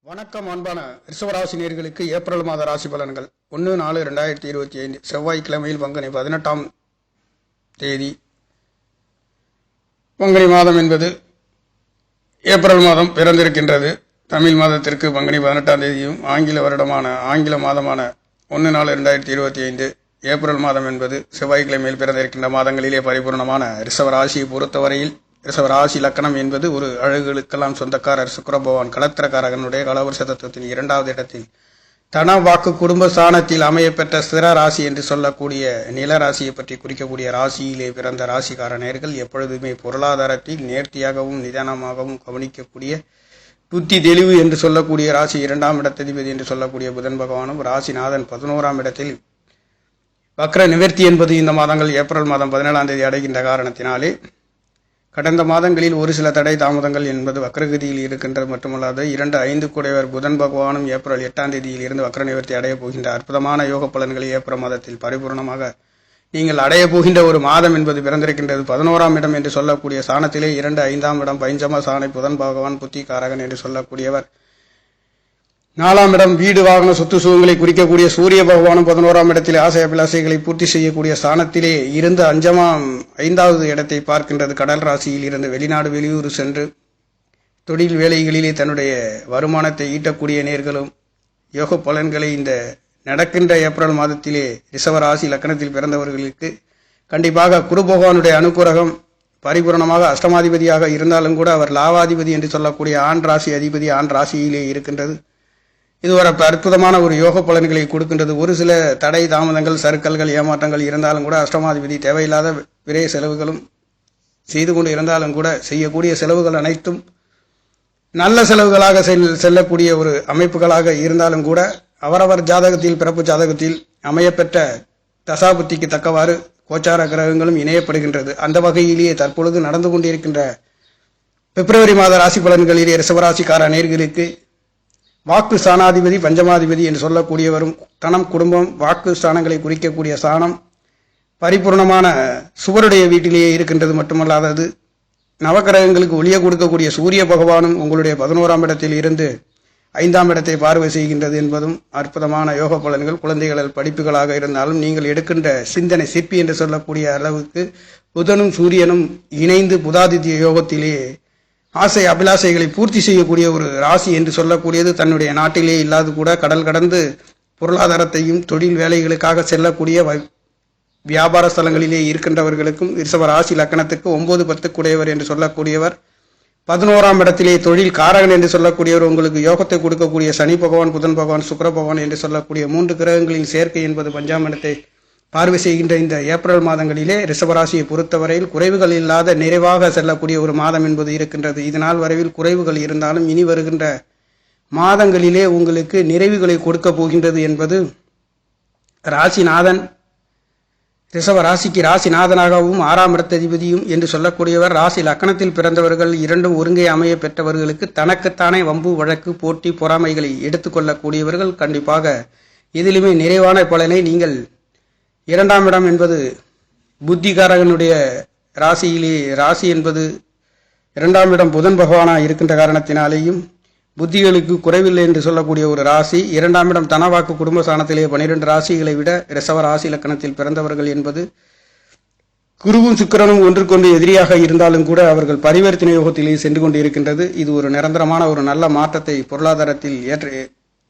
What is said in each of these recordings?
வணக்கம் அன்பான ரிஷபராசி நேயர்களுக்கு ஏப்ரல் மாத ராசி பலன்கள் 1-4-2025 செவ்வாய்க்கிழமையில் பங்குனி 18ஆம் தேதி. பங்குனி மாதம் என்பது ஏப்ரல் மாதம் பிறந்திருக்கின்றது. தமிழ் மாதத்திற்கு பங்குனி 18ஆம் தேதியும் ஆங்கில மாதமான 1-4-2025 ஏப்ரல் மாதம் என்பது செவ்வாய்க்கிழமையில் பிறந்திருக்கின்ற மாதங்களிலே பரிபூர்ணமான ரிஷபராசியை பொறுத்தவரையில் ரிஷபராசி லக்கணம் என்பது ஒரு அழகுகளுக்கெல்லாம் சொந்தக்காரர் சுக்கிர பகவான் கலத்திரக்காரகனுடைய கலவருஷ தத்துவத்தின் 2வது இடத்தில் தன வாக்கு குடும்ப ஸ்தானத்தில் அமையப்பெற்ற ஸ்திர ராசி என்று சொல்லக்கூடிய நில ராசியை பற்றி குறிக்கக்கூடிய ராசியிலே பிறந்த ராசிக்கார நேயர்கள் எப்பொழுதுமே பொருளாதாரத்தில் நேர்த்தியாகவும் நிதானமாகவும் கவனிக்கக்கூடிய புத்தி தெளிவு என்று சொல்லக்கூடிய ராசி 2ஆம் இடத்ததிபதி என்று சொல்லக்கூடிய புதன் பகவானும் ராசிநாதன் 11ஆம் இடத்தில் வக்ர நிவர்த்தி என்பது இந்த மாதங்கள் ஏப்ரல் மாதம் 17ஆம் தேதி அடைகின்ற காரணத்தினாலே கடந்த மாதங்களில் ஒரு சில தடை தாமதங்கள் என்பது வக்ரகதியில் இருக்கின்றது மட்டுமல்லாது 2-5 கூடையவர் புதன் பகவானும் ஏப்ரல் 8ஆம் தேதியில் இருந்து வக்ர நிவர்த்தி அடையப் போகின்ற அற்புதமான யோக பலன்களை ஏப்ரல் மாதத்தில் பரிபூர்ணமாக நீங்கள் அடைய போகின்ற ஒரு மாதம் என்பது பிறந்திருக்கின்றது. 11ஆம் இடம் என்று சொல்லக்கூடிய சாணத்திலே 2-5ஆம் இடம் பஞ்சம சாணை புதன் பகவான் புத்தி காரகன் என்று சொல்லக்கூடியவர். 4ஆம் இடம் வீடு வாகன சொத்து சுகங்களை குறிக்கக்கூடிய சூரிய பகவானும் 11ஆம் இடத்திலே ஆசை அபிலாசைகளை பூர்த்தி செய்யக்கூடிய ஸ்தானத்திலே இருந்து 5வது இடத்தை பார்க்கின்றது. கடல் ராசியில் இருந்து வெளிநாடு வெளியூர் சென்று தொழில் வேலைகளிலே தன்னுடைய வருமானத்தை ஈட்டக்கூடிய நேர்களும் யோக பலன்களை இந்த நடக்கின்ற ஏப்ரல் மாதத்திலே ரிஷபராசி லக்கணத்தில் பிறந்தவர்களுக்கு கண்டிப்பாக குரு பகவானுடைய அனுகிரகம் பரிபூர்ணமாக அஷ்டமாதிபதியாக இருந்தாலும் கூட அவர் லாவாதிபதி என்று சொல்லக்கூடிய ஆண் ராசி அதிபதி ஆண் ராசியிலே இருக்கின்றது. இது ஒரு அற்புதமான ஒரு யோக பலன்களை கொடுக்கின்றது. ஒரு சில தடை தாமதங்கள் சறுக்கல்கள் ஏமாற்றங்கள் இருந்தாலும் கூட அஷ்டமாதிபதி தேவையில்லாத விரை செலவுகளும் செய்து கொண்டு இருந்தாலும் கூட செய்யக்கூடிய செலவுகள் அனைத்தும் நல்ல செலவுகளாக செல்லக்கூடிய ஒரு அமைப்புகளாக இருந்தாலும் கூட அவரவர் ஜாதகத்தில் பிறப்பு ஜாதகத்தில் அமையப்பெற்ற தசாபுத்திக்கு தக்கவாறு கோச்சார கிரகங்களும் இணையப்படுகின்றது. அந்த வகையிலேயே தற்பொழுது நடந்து கொண்டிருக்கின்ற பிப்ரவரி மாத ராசி பலன்களிலே ரிஷபராசிக்கார நேயர்களுக்கு வாக்கு ஸ்தானாதிபதி பஞ்சமாதிபதி என்று சொல்லக்கூடியவரும் தனம் குடும்பம் வாக்கு ஸ்தானங்களை குறிக்கக்கூடிய ஸ்தானம் பரிபூர்ணமான சுவருடைய வீட்டிலேயே இருக்கின்றது மட்டுமல்லாதது நவக்கிரகங்களுக்கு ஒளிய கொடுக்கக்கூடிய சூரிய பகவானும் உங்களுடைய 11ஆம் இடத்தில் இருந்து 5ஆம் இடத்தை பார்வை செய்கின்றது என்பதும் அற்புதமான யோக பலன்கள். குழந்தைகள் படிப்புகளாக இருந்தாலும் நீங்கள் எடுக்கின்ற சிந்தனை சிற்பி என்று சொல்லக்கூடிய அளவுக்கு புதனும் சூரியனும் இணைந்து புதாதித்ய யோகத்திலே ஆசை அபிலாசைகளை பூர்த்தி செய்யக்கூடிய ஒரு ராசி என்று சொல்லக்கூடியது தன்னுடைய நாட்டிலே இல்லாது கூட கடல் கடந்து பொருளாதாரத்தையும் தொழில் வேலைகளுக்காக செல்லக்கூடிய வியாபார ஸ்தலங்களிலே இருக்கின்றவர்களுக்கும் ரிஷப ராசி லக்கணத்துக்கு 9-10 கூடையவர் என்று சொல்லக்கூடியவர் 11ஆம் இடத்திலே தொழில் காரகன் என்று சொல்லக்கூடியவர் உங்களுக்கு யோகத்தை கொடுக்கக்கூடிய சனி பகவான் புதன் பகவான் சுக்கிர பகவான் என்று சொல்லக்கூடிய 3 கிரகங்களின் சேர்க்கை என்பது 5ஆம் இடத்தை பார்வை செய்கின்ற இந்த ஏப்ரல் மாதங்களிலே ரிஷபராசியை பொறுத்தவரையில் குறைவுகள் இல்லாத நிறைவாக செல்லக்கூடிய ஒரு மாதம் என்பது இருக்கின்றது. இதனால் வரைவில் குறைவுகள் இருந்தாலும் இனி வருகின்ற மாதங்களிலே உங்களுக்கு நிறைவுகளை கொடுக்க போகின்றது என்பது ராசிநாதன் ரிஷபராசிக்கு ராசிநாதனாகவும் 6ஆம் இடத்ததிபதியும் என்று சொல்லக்கூடியவர். ராசி லக்கணத்தில் பிறந்தவர்கள் இரண்டும் ஒருங்கே அமைய பெற்றவர்களுக்கு தனக்குத்தானே வம்பு வழக்கு போட்டி பொறாமைகளை எடுத்துக்கொள்ளக்கூடியவர்கள் கண்டிப்பாக இதிலுமே நிறைவான பலனை நீங்கள் 2ஆம் இடம் என்பது புத்திகாரகனுடைய ராசி என்பது 2ஆம் இடம் புதன் பகவானாக இருக்கின்ற காரணத்தினாலேயும் புத்திகளுக்கு குறைவில்லை என்று சொல்லக்கூடிய ஒரு ராசி. 2ஆம் இடம் தனவாக்கு குடும்ப ஸ்தானத்திலே 12 ராசிகளை விட ரிஷப ராசி லக்கணத்தில் பிறந்தவர்கள் என்பது குருவும் சுக்கிரனும் ஒன்றுக்கொண்டு எதிரியாக இருந்தாலும் கூட அவர்கள் பரிவர்த்தனை யோகத்திலே சென்று கொண்டு இருக்கின்றது. இது ஒரு நிரந்தரமான ஒரு நல்ல மாற்றத்தை பொருளாதாரத்தில்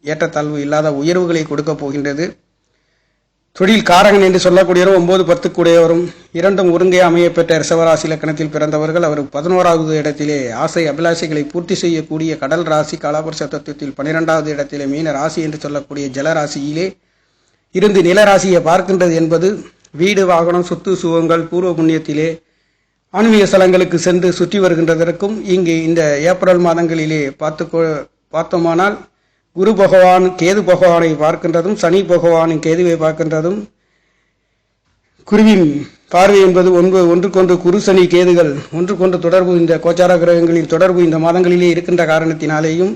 ஏற்றத்தாழ்வு இல்லாத உயர்வுகளை கொடுக்க போகின்றது. தொழில் காரகன் என்று சொல்லக்கூடியவரும் 9-10 கூடையவரும் இரண்டும் ஒருங்கே அமையப்பெற்ற ரிஷபராசி லக்கணத்தில் பிறந்தவர்கள். அவர் 11வது இடத்திலே ஆசை அபிலாஷைகளை பூர்த்தி செய்யக்கூடிய கடல் ராசி காலபுருஷ தத்துவத்தில் 12வது இடத்திலே மீன ராசி என்று சொல்லக்கூடிய ஜலராசியிலே இருந்து நிலராசியை பார்க்கின்றது என்பது வீடு வாகனம் சொத்து சுகங்கள் பூர்வ புண்ணியத்திலே ஆன்மீக ஸ்தலங்களுக்கு சென்று சுற்றி வருகின்றதற்கும் இங்கு இந்த ஏப்ரல் மாதங்களிலே பார்த்தோமானால் குரு பகவான் கேது பகவானை பார்க்கின்றதும் சனி பகவானின் கேதுவை பார்க்கின்றதும் குருவின் பார்வை என்பது ஒன்றுக்கொன்று குரு சனி கேதுகள் ஒன்றுக்கொன்று தொடர்பு இந்த கோச்சார கிரகங்களின் தொடர்பு இந்த மாதங்களிலே இருக்கின்ற காரணத்தினாலேயும்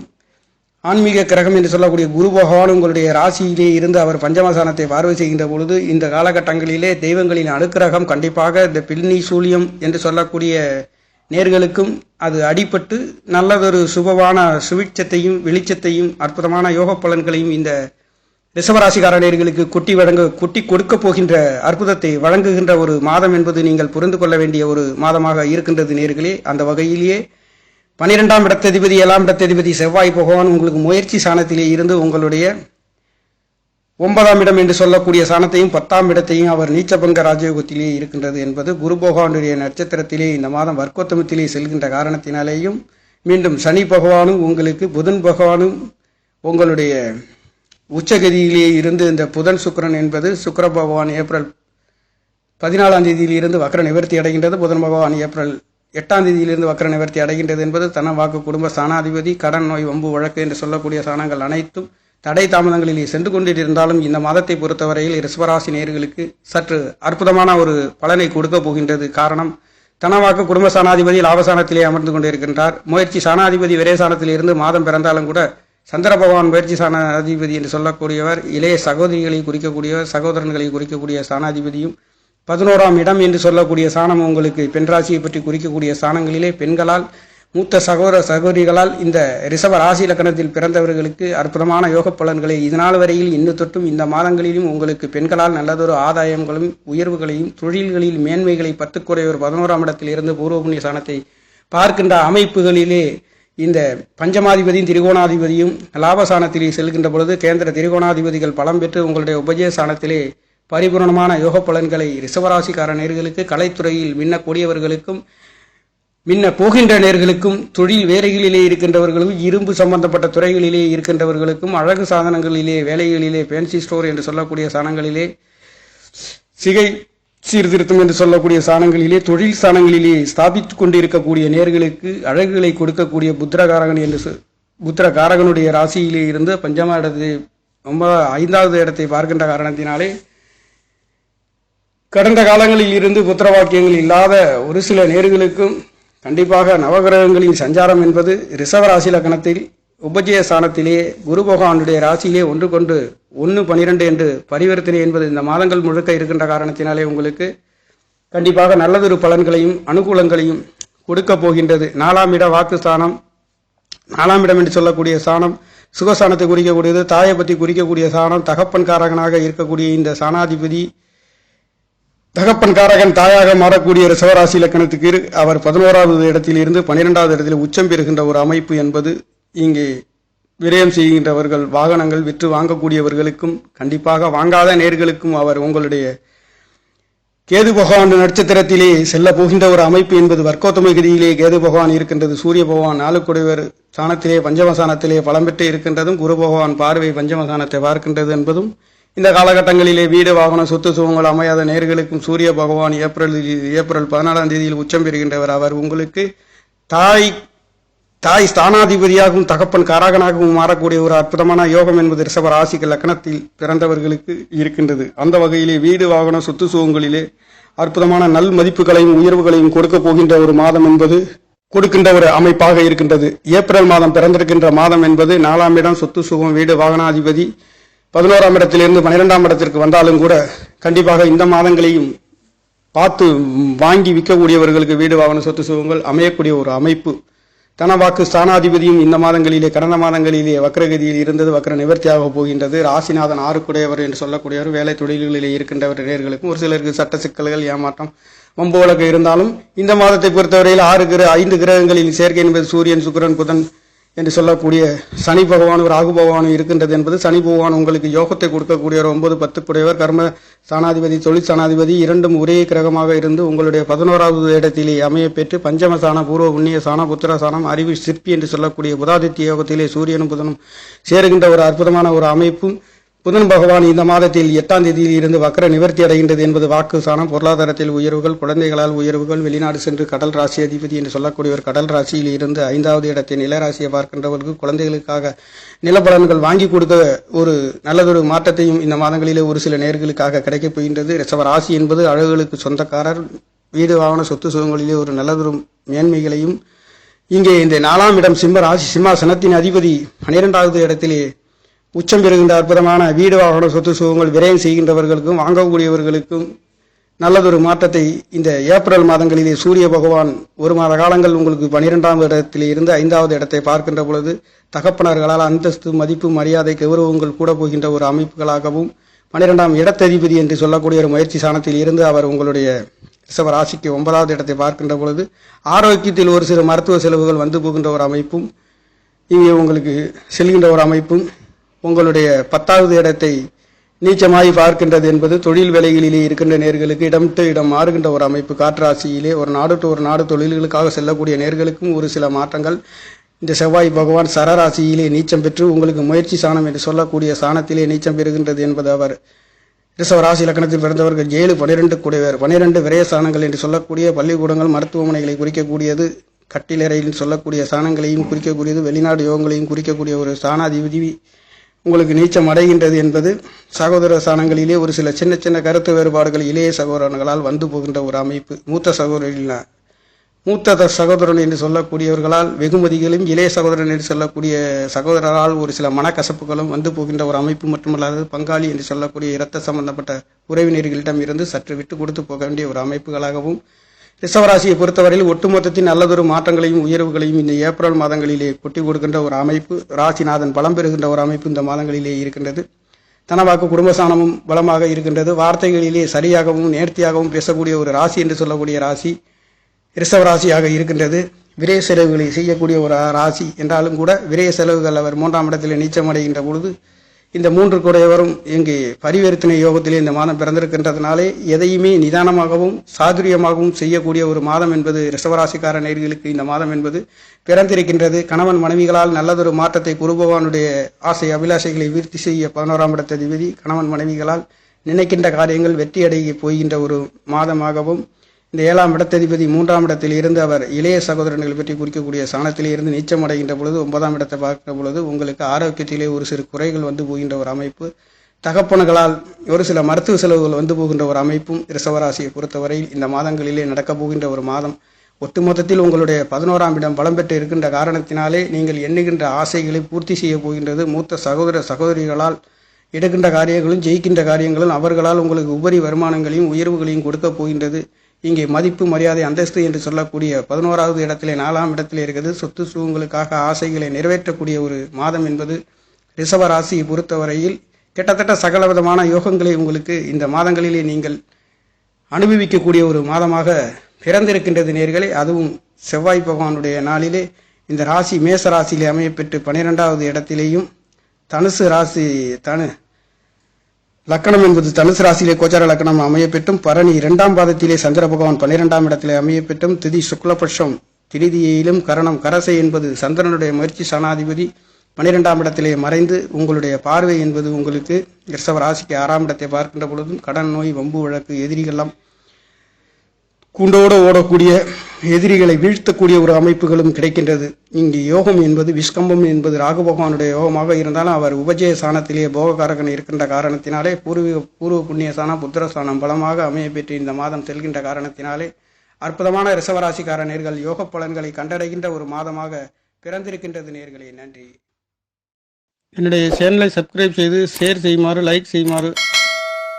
ஆன்மீக கிரகம் என்று சொல்லக்கூடிய குரு பகவான் உங்களுடைய ராசியிலே இருந்து அவர் பஞ்சமசானத்தை பார்வை செய்கின்ற பொழுது இந்த காலகட்டங்களிலே தெய்வங்களின் அனுக்கிரகம் கண்டிப்பாக இந்த பில்லி சூழியம் என்று சொல்லக்கூடிய நேர்களுக்கும் அது அடிபட்டு நல்லதொரு சுபமான சுவிட்சத்தையும் வெளிச்சத்தையும் அற்புதமான யோக பலன்களையும் இந்த ரிஷபராசிக்கார நேர்களுக்கு கொட்டி கொடுக்க போகின்ற அற்புதத்தை வழங்குகின்ற ஒரு மாதம் என்பது நீங்கள் புரிந்து கொள்ள வேண்டிய ஒரு மாதமாக இருக்கின்றது நேர்களே. அந்த வகையிலேயே 12ஆம் இடத்ததிபதி 7ஆம் இடத்ததிபதி செவ்வாய் பகவான் உங்களுக்கு முயற்சி சாணத்திலே இருந்து உங்களுடைய 9ஆம் இடம் என்று சொல்லக்கூடிய சாணத்தையும் 10ஆம் இடத்தையும் அவர் நீச்சபங்க ராஜயோகத்திலே இருக்கின்றது என்பது குரு பகவானுடைய நட்சத்திரத்திலே இந்த மாதம் வர்க்கோத்தமத்திலே செல்கின்ற காரணத்தினாலேயும் மீண்டும் சனி பகவானும் உங்களுக்கு புதன் பகவானும் உங்களுடைய உச்சகதியிலே இருந்து இந்த புதன் சுக்கிரன் என்பது சுக்கிர பகவான் ஏப்ரல் 14ஆம் தேதியிலிருந்து வக்ர நிவர்த்தி அடைகின்றது. புதன் பகவான் ஏப்ரல் 8ஆம் தேதியிலிருந்து வக்ர நிவர்த்தி அடைகின்றது என்பது தன வாக்கு குடும்ப ஸ்தானாதிபதி கடன் நோய் வம்பு வழக்கு என்று சொல்லக்கூடிய ஸ்தானங்கள் அனைத்தும் தடை தாமதங்களிலே சென்று கொண்டிருந்தாலும் இந்த மாதத்தை பொறுத்தவரையில் ரிஷபராசி நேயர்களுக்கு சற்று அற்புதமான ஒரு பலனை கொடுக்க போகின்றது. காரணம், தனவாக்கு குடும்ப சாணாதிபதி லாபசானத்திலே அமர்ந்து கொண்டிருக்கின்றார். முயற்சி சாணாதிபதி விரயசானத்திலே இருந்து மாதம் பிறந்தாலும் கூட சந்திர பகவான் முயற்சி சாணாதிபதி என்று சொல்லக்கூடியவர் இளைய சகோதரிகளை குறிக்கக்கூடியவர், சகோதரன்களை குறிக்கக்கூடிய சாணாதிபதியும் 11ஆம் இடம் என்று சொல்லக்கூடிய சாணம் உங்களுக்கு பெண் ராசியை பற்றி குறிக்கக்கூடிய சாணங்களிலே பெண்களால் மூத்த சகோதர சகோதரிகளால் இந்த ரிஷப ராசி லக்கணத்தில் பிறந்தவர்களுக்கு அற்புதமான யோக பலன்களை இதனால் வரையில் இன்னும் தொட்டும் இந்த மாதங்களிலும் உங்களுக்கு பெண்களால் நல்லதொரு ஆதாயங்களும் உயர்வுகளையும் தொழில்களில் மேன்மைகளை 10 குறைவர் 11ஆம் இடத்தில் இருந்து பூர்வ புண்ணிய சாணத்தை பார்க்கின்ற அமைப்புகளிலே இந்த பஞ்சமாதிபதியும் திரிகோணாதிபதியும் லாபசானத்திலே செல்கின்ற பொழுது கேந்திர திரிகோணாதிபதிகள் பலம் பெற்று உங்களுடைய உபஜய சாணத்திலே பரிபூர்ணமான யோக பலன்களை ரிஷபராசிக்கார நேர்களுக்கு கலைத்துறையில் மின்னக்கூடியவர்களுக்கும் மின்ன போகின்ற நேர்களுக்கும் தொழில் வேலைகளிலே இருக்கின்றவர்களுக்கும் இரும்பு சம்பந்தப்பட்ட துறைகளிலே இருக்கின்றவர்களுக்கும் அழகு சாதனங்களிலே வேலைகளிலே ஃபேன்சி ஸ்டோர் என்று சொல்லக்கூடிய சாணங்களிலே சிகை சீர்திருத்தம் என்று சொல்லக்கூடிய சாணங்களிலே தொழில் சாணங்களிலே ஸ்தாபித்து கொண்டிருக்கக்கூடிய நேர்களுக்கு அழகுகளை கொடுக்கக்கூடிய புத்திரகாரகன் என்று புத்திரகாரகனுடைய ராசியிலே இருந்து 5ஆம் இடத்தை 5வது இடத்தை பார்க்கின்ற காரணத்தினாலே கடந்த காலங்களில் இருந்து புத்திர வாக்கியங்கள் இல்லாத ஒரு சில நேர்களுக்கும் கண்டிப்பாக நவகிரகங்களின் சஞ்சாரம் என்பது ரிஷபராசி லக்னத்தில் உபஜய ஸ்தானத்திலே குரு பகவானுடைய ராசியிலே ஒன்று கொண்டு 1-12 என்று பரிவர்த்தனை என்பது இந்த மாதங்கள் முழுக்க இருக்கின்ற காரணத்தினாலே உங்களுக்கு கண்டிப்பாக நல்லதொரு பலன்களையும் அனுகூலங்களையும் கொடுக்க போகின்றது. 4ஆம் இட வாக்குஸ்தானம் 4ஆம் இடம் என்று சொல்லக்கூடிய ஸ்தானம் சுகஸ்தானத்தை குறிக்கக்கூடியது, தாயை பற்றி குறிக்கக்கூடிய ஸ்தானம், தகப்பன் காரகனாக இருக்கக்கூடிய இந்த சாணாதிபதி தகப்பன் காரகன் தாயாக மாறக்கூடிய ரிஷபராசி லக்கணத்துக்கு அவர் 11வது இடத்தில் இருந்து 12வது இடத்தில் உச்சம் பெறுகின்ற ஒரு அமைப்பு என்பது இங்கே விரயம் செய்கின்றவர்கள் வாகனங்கள் விற்று வாங்கக்கூடியவர்களுக்கும் கண்டிப்பாக வாங்காத நேர்களுக்கும் அவர் உங்களுடைய கேது பகவான் நட்சத்திரத்திலே செல்ல போகின்ற ஒரு அமைப்பு என்பது வர்க்கோத்தம கதியிலே கேது பகவான் இருக்கின்றது. சூரிய பகவான் 4 குடைவர் சாணத்திலே பஞ்சமசானத்திலே பலம் பெற்று இருக்கின்றதும் குரு பகவான் பார்வை பஞ்சமசானத்தை பார்க்கின்றது என்பதும் இந்த காலகட்டங்களிலே வீடு வாகனம் சொத்து சுகங்கள் அமையாத நேர்களுக்கும் சூரிய பகவான் ஏப்ரல் 14ஆம் தேதியில் உச்சம் பெறுகின்றவர். அவர் உங்களுக்கு தாய் ஸ்தானாதிபதியாகவும் தகப்பன் காரகனாகவும் மாறக்கூடிய ஒரு அற்புதமான யோகம் என்பது ரிஷப ராசிக்கு லக்னத்தில் பிறந்தவர்களுக்கு இருக்கின்றது. அந்த வகையிலே வீடு வாகனம் சொத்து சுகங்களிலே அற்புதமான நல் மதிப்புகளையும் உயர்வுகளையும் கொடுக்க போகின்ற ஒரு மாதம் என்பது கொடுக்கின்ற ஒரு அமைப்பாக இருக்கின்றது. ஏப்ரல் மாதம் பிறந்திருக்கின்ற மாதம் என்பது 4ஆம் இடம் சொத்து சுகம் வீடு வாகனாதிபதி 11ஆம் இடத்திலிருந்து 12ஆம் இடத்திற்கு வந்தாலும் கூட கண்டிப்பாக இந்த மாதங்களையும் பார்த்து வாங்கி விற்கக்கூடியவர்களுக்கு வீடு வாகன சொத்து சுகங்கள் அமையக்கூடிய ஒரு அமைப்பு. தனவாக்கு ஸ்தானாதிபதியும் இந்த மாதங்களிலே கடந்த மாதங்களிலே வக்ரகதியில் இருந்தது வக்ர நிவர்த்தியாக போகின்றது. ராசிநாதன் 6 குடையவர் என்று சொல்லக்கூடியவர் வேலை தொழில்களிலே இருக்கின்றவர் நேர்களுக்கும் ஒரு சிலருக்கு சட்ட சிக்கல்கள் ஏமாற்றம் வம்பு வழக்கு இருந்தாலும் இந்த மாதத்தை பொறுத்தவரையில் 5 கிரகங்களில் சேர்க்கை என்பது சூரியன் சுக்கிரன் புதன் என்று சொல்லக்கூடிய சனி பகவானும் ராகு பகவானும் இருக்கின்றது என்பது சனி பகவான் உங்களுக்கு யோகத்தை கொடுக்கக்கூடிய 9-10 குடையவர் கர்ம ஸ்தானாதிபதி தொழில் ஸ்தானாதிபதி இரண்டும் ஒரே கிரகமாக இருந்து உங்களுடைய 11வது இடத்திலே அமைய பெற்று பஞ்சமசான பூர்வ புண்ணிய சான புத்திர சானம் அறிவு சிற்பி என்று சொல்லக்கூடிய புதாதித்ய யோகத்திலே சூரியனும் புதனும் சேருகின்ற ஒரு அற்புதமான ஒரு அமைப்பும் புதன் பகவான் இந்த மாதத்தில் 8ஆம் தேதியில் இருந்து வக்ர நிவர்த்தி அடைகின்றது என்பது வாக்கு சாணம் பொருளாதாரத்தில் உயர்வுகள் குழந்தைகளால் உயர்வுகள் வெளிநாடு சென்று கடல் ராசி அதிபதி என்று சொல்லக்கூடியவர் கடல் ராசியில் இருந்து 5வது இடத்தை நிலராசியை பார்க்கின்றவர்களுக்கு குழந்தைகளுக்காக நிலப்பலன்கள் வாங்கி கொடுக்க ஒரு நல்லதொரு மாற்றத்தையும் இந்த மாதங்களிலே ஒரு சில நேர்களுக்காக கிடைக்கப் போகின்றது. ரிஷப ராசி என்பது அழகுகளுக்கு சொந்தக்காரர். வீடு வாகன சொத்து சுகங்களிலே ஒரு நல்லதொரு மேன்மைகளையும் இங்கே இந்த 4ஆம் இடம் சிம்ம ராசி சிம்மாசனத்தின் அதிபதி 12வது இடத்திலே உச்சம் பெறுகின்ற அற்புதமான வீடு வாகன சொத்து சுகங்கள் விரயம் செய்கின்றவர்களுக்கும் வாங்கக்கூடியவர்களுக்கும் நல்லதொரு மாற்றத்தை இந்த ஏப்ரல் மாதங்களிலே சூரிய பகவான் ஒரு மாத காலங்கள் உங்களுக்கு 12ஆம் இடத்திலே இருந்து 5வது இடத்தை பார்க்கின்ற பொழுது தகப்பனர்களால் அந்தஸ்து மதிப்பு மரியாதை கௌரவங்கள் கூட போகின்ற ஒரு அமைப்புகளாகவும் 12ஆம் இடத்ததிபதி என்று சொல்லக்கூடிய ஒரு முயற்சி சாணத்தில் இருந்து அவர் உங்களுடைய ரிஷப ராசிக்கு 9வது இடத்தை பார்க்கின்ற பொழுது ஆரோக்கியத்தில் ஒரு சில மருத்துவ செலவுகள் வந்து போகின்ற ஒரு அமைப்பும் இங்கே உங்களுக்கு செல்கின்ற ஒரு அமைப்பும் உங்களுடைய 10வது இடத்தை நீச்சமாய் பார்க்கின்றது என்பது தொழில் வேலைகளிலே இருக்கின்ற நேர்களுக்கு இடம்ட்டு இடம் மாறுகின்ற ஒரு அமைப்பு. காற்றாசியிலே ஒரு நாடு டு ஒரு நாடு தொழில்களுக்காக செல்லக்கூடிய நேர்களுக்கும் ஒரு சில மாற்றங்கள். இந்த செவ்வாய் பகவான் சரராசியிலே நீச்சம் பெற்று உங்களுக்கு முயற்சி சாணம் என்று சொல்லக்கூடிய சாணத்திலே நீச்சம் பெறுகின்றது என்பது அவர் ரிஷப ராசி லக்கணத்தில் பிறந்தவர்கள் 7 12 கூடியவர் 12 விரய சாணங்கள் என்று சொல்லக்கூடிய பள்ளிக்கூடங்கள் மருத்துவமனைகளை குறிக்கக்கூடியது. கட்டிலறையில் சொல்லக்கூடிய சாணங்களையும் குறிக்கக்கூடியது. வெளிநாடு யோகங்களையும் குறிக்கக்கூடிய ஒரு சாணாதிபதி உங்களுக்கு நீச்சம் அடைகின்றது என்பது சகோதர ஸ்தானங்களிலே ஒரு சில சின்ன சின்ன கருத்து வேறுபாடுகள் இளைய சகோதரர்களால் வந்து போகின்ற ஒரு அமைப்பு. மூத்த சகோதரன் என்று சொல்லக்கூடியவர்களால் வெகுமதிகளும் இளைய சகோதரன் என்று சொல்லக்கூடிய சகோதரரால் ஒரு சில மனக்கசப்புகளும் வந்து போகின்ற ஒரு அமைப்பு. மட்டுமல்லாது பங்காளி என்று சொல்லக்கூடிய இரத்த சம்பந்தப்பட்ட உறவினர்களிடம் இருந்து சற்று விட்டு கொடுத்து போக வேண்டிய ஒரு அமைப்புகளாகவும் ரிஷபராசியை பொறுத்தவரையில் ஒட்டுமொத்தத்தின் நல்லதொரு மாற்றங்களையும் உயர்வுகளையும் இந்த ஏப்ரல் மாதங்களிலே கொட்டி கொடுக்கின்ற ஒரு அமைப்பு. ராசிநாதன் பலம் பெறுகின்ற ஒரு அமைப்பு இந்த மாதங்களிலே இருக்கின்றது. தனவாக்கு குடும்பஸ்தானமும் பலமாக இருக்கின்றது. வார்த்தைகளிலே சரியாகவும் நேர்த்தியாகவும் பேசக்கூடிய ஒரு ராசி என்று சொல்லக்கூடிய ராசி ரிஷபராசியாக இருக்கின்றது. விரய செலவுகளை செய்யக்கூடிய ஒரு ராசி என்றாலும் கூட விரய செலவுகள் அவர் 3ஆம் இடத்திலே நீச்சமடைகின்ற பொழுது இந்த 3 கூடையவரும் இங்கு பரிவர்த்தனை யோகத்திலே இந்த மாதம் பிறந்திருக்கின்றதுனாலே எதையுமே நிதானமாகவும் சாதுரியமாகவும் செய்யக்கூடிய ஒரு மாதம் என்பது ரிஷபராசிக்கார நேயர்களுக்கு இந்த மாதம் என்பது பிறந்திருக்கின்றது. கணவன் மனைவிகளால் நல்லதொரு மாற்றத்தை குரு பகவானுடைய ஆசை அபிலாஷைகளை விருத்தி செய்ய 11ஆம் இடத்ததிபதி கணவன் மனைவிகளால் நினைக்கின்ற காரியங்கள் வெற்றியடைய போகின்ற ஒரு மாதமாகவும் இந்த 7ஆம் இடத்ததிபதி 3ஆம் இடத்தில் இருந்து அவர் இளைய சகோதரர்கள் பற்றி குறிக்கக்கூடிய சாணத்திலே இருந்து நீச்சம் அடைகின்ற பொழுது 9ஆம் இடத்தை பார்க்கின்ற பொழுது உங்களுக்கு ஆரோக்கியத்திலே ஒரு சிறு குறைகள் வந்து போகின்ற ஒரு அமைப்பு. தகப்பன்களால் ஒரு சில மருத்துவ செலவுகள் வந்து போகின்ற ஒரு அமைப்பும் ரிஷபராசியை பொறுத்தவரையில் இந்த மாதங்களிலே நடக்கப் போகின்ற ஒரு மாதம். ஒட்டுமொத்தத்தில் உங்களுடைய 11ஆம் இடம் பலம் பெற்று இருக்கின்ற காரணத்தினாலே நீங்கள் எண்ணுகின்ற ஆசைகளை பூர்த்தி செய்ய போகின்றது. மூத்த சகோதர சகோதரிகளால் எடுக்கின்ற காரியங்களும் ஜெயிக்கின்ற காரியங்களும் அவர்களால் உங்களுக்கு உபரி வருமானங்களையும் உயர்வுகளையும் கொடுக்க போகின்றது. இங்கே மதிப்பு மரியாதை அந்தஸ்து என்று சொல்லக்கூடிய 11வது இடத்திலே 4ஆம் இடத்திலே இருக்கிறது. சொத்து சுகங்களுக்காக ஆசைகளை நிறைவேற்றக்கூடிய ஒரு மாதம் என்பது ரிஷப ராசியை பொறுத்தவரையில் கிட்டத்தட்ட சகலவிதமான யோகங்களை உங்களுக்கு இந்த மாதங்களிலே நீங்கள் அனுபவிக்கக்கூடிய ஒரு மாதமாக பிறந்திருக்கின்றது நேர்களே. அதுவும் செவ்வாய் பகவானுடைய நாளிலே இந்த ராசி மேச ராசியிலே அமையப்பெற்று 12வது இடத்திலேயும் தனுசு ராசி லக்கணம் என்பது தனுசு ராசியிலே கோச்சார லக்கணம் அமையப்பெற்றும் பரணி 2ஆம் பாதத்திலே சந்திர பகவான் 12ஆம் இடத்திலே அமையப்பெற்றும் திதி சுக்லபட்சம் திரிதியிலும் கரணம் கரசை என்பது சந்திரனுடைய முயற்சி சனாதிபதி 12ஆம் இடத்திலே மறைந்து உங்களுடைய பார்வை என்பது உங்களுக்கு ரிஷப ராசிக்கு 6ஆம் இடத்தை பார்க்கின்ற பொழுதும் கடன் நோய் வம்பு வழக்கு எதிரிகளெல்லாம் கூண்டோடு ஓடக்கூடிய எதிரிகளை வீழ்த்தக்கூடிய ஒரு அமைப்புகளும் கிடைக்கின்றது. இங்கு யோகம் என்பது விஸ்கம்பம் என்பது ராகு பகவானுடைய யோகமாக இருந்தாலும் அவர் உபஜய சாணத்திலே போகக்காரகன் இருக்கின்ற காரணத்தினாலே பூர்வ புண்ணிய சாணம் புத்திர சாணம் பலமாக அமையப்பெற்று இந்த மாதம் செல்கின்ற காரணத்தினாலே அற்புதமான ரிஷபராசிக்கார நேர்கள் யோக பலன்களை கண்டடைகின்ற ஒரு மாதமாக பிறந்திருக்கின்றது நேர்களே. நன்றி. என்னுடைய சேனலை சப்ஸ்கிரைப் செய்து ஷேர் செய்யுமாறு லைக் செய்யுமாறு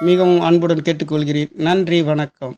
மிகவும் அன்புடன் கேட்டுக்கொள்கிறேன். நன்றி, வணக்கம்.